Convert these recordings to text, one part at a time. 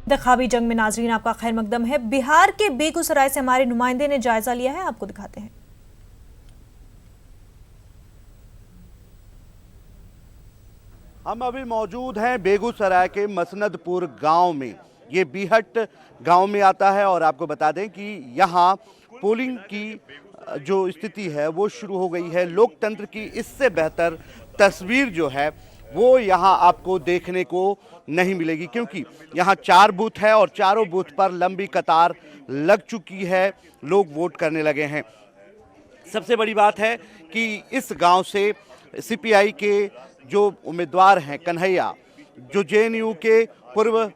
इंतखाबी जंग में नाजरीन आपका खैर मकदम है। बिहार के बेगूसराय से हमारे नुमाइंदे ने जायजा लिया है, आपको दिखाते हैं। हम अभी मौजूद हैं बेगूसराय के मसनदपुर गांव में। ये बीहट गांव में आता है और आपको बता दें कि यहाँ पोलिंग की जो स्थिति है वो शुरू हो गई है। लोकतंत्र की इससे बेहतर तस्वीर जो है वो यहाँ आपको देखने को नहीं मिलेगी, क्योंकि यहाँ 4 बूथ है और चारों बूथ पर लंबी कतार लग चुकी है, लोग वोट करने लगे हैं। सबसे बड़ी बात है कि इस गांव से सीपीआई के जो उम्मीदवार हैं कन्हैया, जो जेएनयू के पूर्व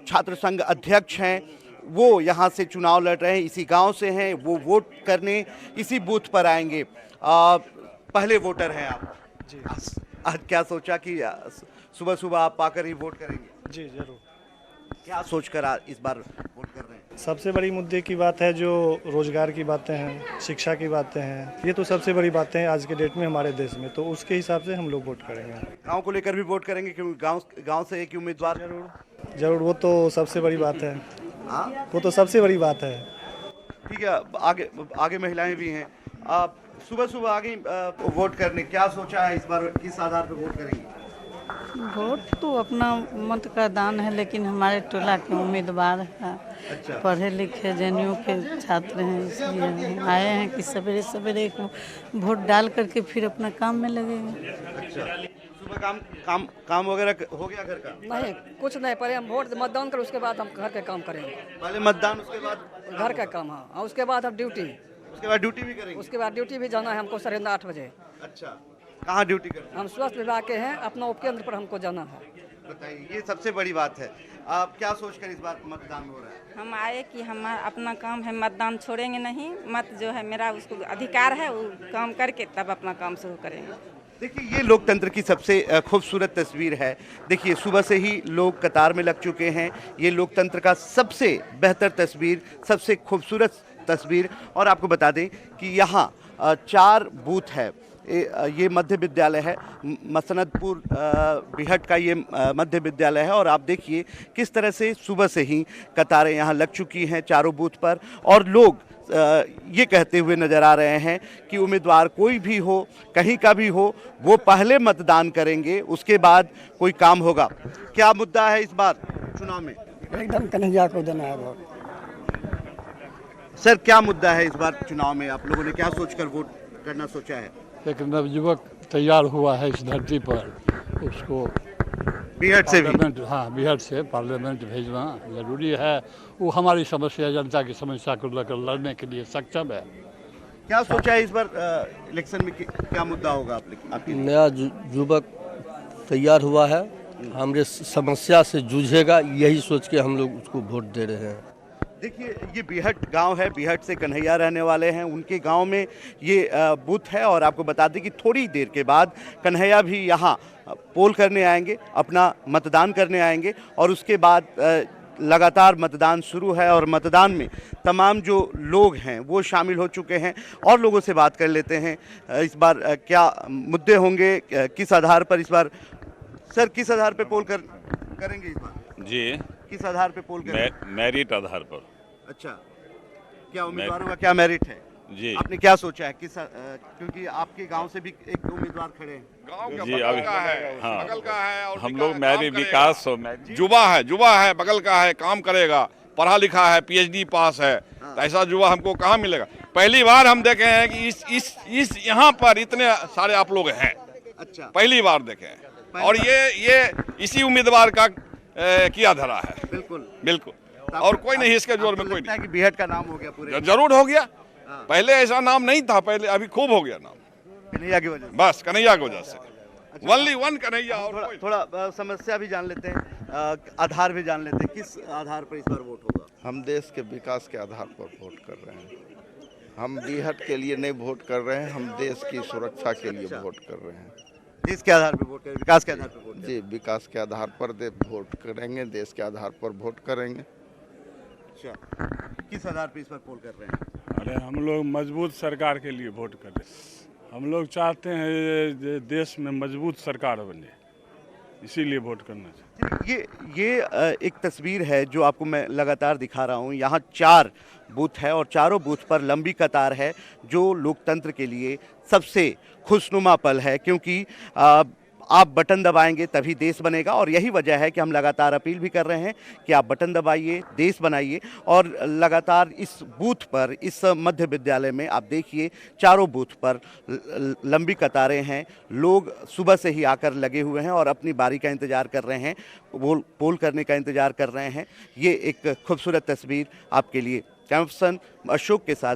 छात्र संघ अध्यक्ष हैं, वो यहाँ से चुनाव लड़ रहे हैं, इसी गांव से हैं। वो वोट करने इसी बूथ पर आएंगे। पहले वोटर हैं आप जी। आज क्या सोचा कि सुबह सुबह आप पाकर ही वोट करेंगे? जी जरूर। क्या सोचकर इस बार वोट कर रहे हैं? सबसे बड़ी मुद्दे की बात है जो रोजगार की बातें हैं, शिक्षा की बातें हैं, ये तो सबसे बड़ी बातें हैं आज के डेट में हमारे देश में, तो उसके हिसाब से हम लोग वोट करेंगे। गांव को लेकर भी वोट करेंगे क्योंकि गांव से एक उम्मीदवार। जरूर, वो तो सबसे बड़ी बात है। वो तो सबसे बड़ी बात है। ठीक है, आगे महिलाएं भी हैं। आप सुबह सुबह आगे वोट करने, क्या सोचा है इस बार, किस आधार पर वोट करेंगे? वोट तो अपना मत का दान है, लेकिन हमारे टोला के उम्मीदवार हैं। अच्छा। पढ़े लिखे जेएनयू के छात्र हैं, इसलिए हम आए हैं कि सवेरे सवेरे वोट डाल करके फिर अपना काम में लगेंगे। अच्छा, सुबह काम वगैरह हो गया घर का? नहीं, कुछ नहीं, पहले हम वोट मतदान करें, उसके बाद हम घर के काम करेंगे। पहले मतदान, उसके बाद घर का काम। हाँ, उसके बाद हम ड्यूटी। उसके बाद ड्यूटी भी करेंगे? उसके बाद ड्यूटी भी जाना है हमको 8:30 बजे। अच्छा, कहाँ ड्यूटी करते हैं? हम स्वास्थ्य विभाग के हैं, अपना उपकेंद्र पर हमको जाना है। बताइए, ये सबसे बड़ी बात है। आप क्या सोचकर इस बार मतदान हो रहा है? हम आए कि हमारा अपना काम है, मतदान छोड़ेंगे नहीं। मत जो है मेरा, उसको अधिकार है, वो काम करके तब अपना काम शुरू करेंगे। देखिए, ये लोकतंत्र की सबसे खूबसूरत तस्वीर है। देखिए, सुबह से ही लोग कतार में लग चुके हैं। ये लोकतंत्र का सबसे बेहतर तस्वीर, सबसे खूबसूरत तस्वीर। और आपको बता दें कि यहाँ 4 बूथ है। ये मध्य विद्यालय है, मसनदपुर बीहट का ये मध्य विद्यालय है। और आप देखिए किस तरह से सुबह से ही कतारें यहाँ लग चुकी हैं चारों बूथ पर, और लोग ये कहते हुए नज़र आ रहे हैं कि उम्मीदवार कोई भी हो, कहीं का भी हो, वो पहले मतदान करेंगे, उसके बाद कोई काम होगा। क्या मुद्दा है इस बार चुनाव में? एकदम कन्हैया को देना है वोट। सर, क्या मुद्दा है इस बार चुनाव में? आप लोगों ने क्या सोचकर वोट करना सोचा है? एक नवयुवक तैयार हुआ है इस धरती पर, उसको बीहट से भी? हाँ, बिहार से पार्लियामेंट भेजना जरूरी है। वो हमारी समस्या, जनता की समस्या को लेकर लड़ने के लिए सक्षम है। क्या सोचा है इस बार इलेक्शन में क्या मुद्दा होगा आपकी? नया युवक तैयार हुआ है, हमारे समस्या से जूझेगा, यही सोच के हम लोग उसको वोट दे रहे हैं। देखिए, ये बीहट गांव है, बीहट से कन्हैया रहने वाले हैं, उनके गांव में ये बूथ है। और आपको बता दें कि थोड़ी देर के बाद कन्हैया भी यहाँ पोल करने आएंगे, अपना मतदान करने आएंगे, और उसके बाद लगातार मतदान शुरू है। और मतदान में तमाम जो लोग हैं वो शामिल हो चुके हैं, और लोगों से बात कर लेते हैं। इस बार क्या मुद्दे होंगे, किस आधार पर इस बार, सर किस आधार पर पोल करेंगे इस बार? जी, किस आधार पे पोल करेंगे? मेरिट आधार पर। अच्छा, क्या उम्मीदवारों का क्या मेरिट है? जी, आपने क्या सोचा है? क्योंकि आपके गांव से भी एक उम्मीदवार खड़े हैं। जी, अभी हाँ, बगल का है और हम लोग मेरी विकास हो, युवा है, बगल का है, काम करेगा, पढ़ा लिखा है, पीएचडी पास है, तो ऐसा युवा हमको कहाँ मिलेगा? पहली बार हम देखे हैं कि इस यहाँ पर इतने सारे आप लोग हैं। अच्छा, पहली बार देखे हैं, और ये इसी उम्मीदवार का किया धरा है। बिल्कुल बिल्कुल, और कोई नहीं इसके जोर में, कोई नहीं कि बीहट का नाम हो गया पूरे? जरूर हो गया। पहले ऐसा नाम नहीं था, पहले अभी खूब हो गया नाम, कन्हैया की वजह से। बस कन्हैया की वजह से। Only one Kanhaiya. और थोड़ा समस्या भी जान लेते हैं, आधार भी जान लेते हैं। किस आधार पर इस बार वोट होगा? हम देश के विकास के आधार पर वोट कर रहे हैं। हम बीहट के लिए नहीं वोट कर रहे हैं, हम देश की सुरक्षा के लिए वोट कर रहे हैं। देश के आधार पर वोट करेंगे, विकास के आधार पर वोट? जी, विकास के आधार पर वोट करेंगे, देश के आधार पर वोट करेंगे। अच्छा, किस आधार पर इस बार पोल कर रहे हैं? अरे हम लोग मजबूत सरकार के लिए वोट कर रहे हैं। हम लोग चाहते हैं देश में मजबूत सरकार बने, इसीलिए वोट करना चाहिए। ये एक तस्वीर है जो आपको मैं लगातार दिखा रहा हूँ। यहाँ 4 बूथ है और चारों बूथ पर लंबी कतार है, जो लोकतंत्र के लिए सबसे खुशनुमा पल है, क्योंकि आप बटन दबाएंगे तभी देश बनेगा। और यही वजह है कि हम लगातार अपील भी कर रहे हैं कि आप बटन दबाइए, देश बनाइए। और लगातार इस बूथ पर, इस मध्य विद्यालय में आप देखिए चारों बूथ पर लंबी कतारें हैं। लोग सुबह से ही आकर लगे हुए हैं और अपनी बारी का इंतज़ार कर रहे हैं, पोल करने का इंतज़ार कर रहे हैं। ये एक खूबसूरत तस्वीर आपके लिए। कैमरा पर्सन अशोक के साथ